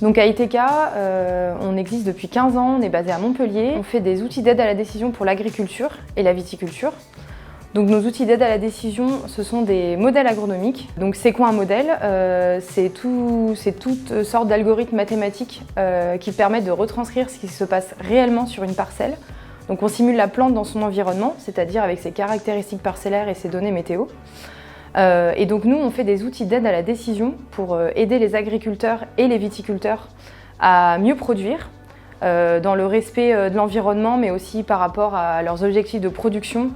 Donc à ITK, on existe depuis 15 ans, on est basé à Montpellier. On fait des outils d'aide à la décision pour l'agriculture et la viticulture. Donc nos outils d'aide à la décision, ce sont des modèles agronomiques. Donc c'est quoi un modèle? C'est toutes sortes d'algorithmes mathématiques qui permettent de retranscrire ce qui se passe réellement sur une parcelle. Donc on simule la plante dans son environnement, c'est-à-dire avec ses caractéristiques parcellaires et ses données météo. Et donc nous, on fait des outils d'aide à la décision pour aider les agriculteurs et les viticulteurs à mieux produire dans le respect de l'environnement, mais aussi par rapport à leurs objectifs de production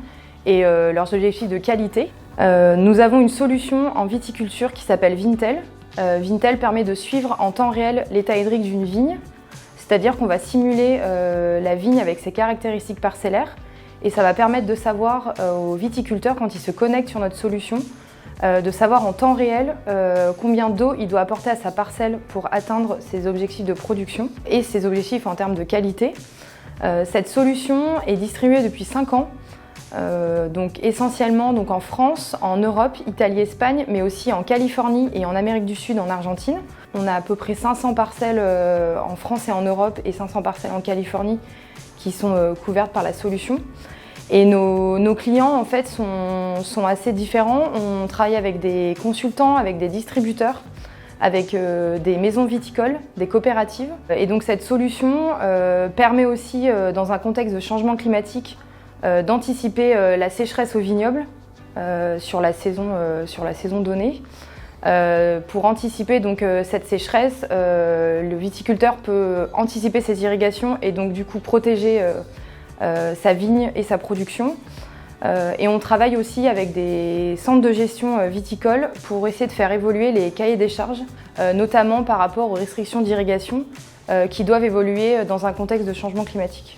et leurs objectifs de qualité. Nous avons une solution en viticulture qui s'appelle Vintel. Vintel permet de suivre en temps réel l'état hydrique d'une vigne, c'est-à-dire qu'on va simuler la vigne avec ses caractéristiques parcellaires et ça va permettre de savoir aux viticulteurs, quand ils se connectent sur notre solution, de savoir en temps réel combien d'eau il doit apporter à sa parcelle pour atteindre ses objectifs de production et ses objectifs en termes de qualité. Cette solution est distribuée depuis 5 ans. Donc essentiellement en France, en Europe, Italie, Espagne, mais aussi en Californie et en Amérique du Sud, en Argentine. On a à peu près 500 parcelles en France et en Europe et 500 parcelles en Californie qui sont couvertes par la solution. Et nos clients en fait sont assez différents. On travaille avec des consultants, avec des distributeurs, avec des maisons viticoles, des coopératives. Et donc cette solution permet aussi, dans un contexte de changement climatique, d'anticiper la sécheresse au vignoble sur la saison donnée. Pour anticiper cette sécheresse, le viticulteur peut anticiper ses irrigations et donc du coup protéger sa vigne et sa production. Et on travaille aussi avec des centres de gestion viticole pour essayer de faire évoluer les cahiers des charges, notamment par rapport aux restrictions d'irrigation qui doivent évoluer dans un contexte de changement climatique.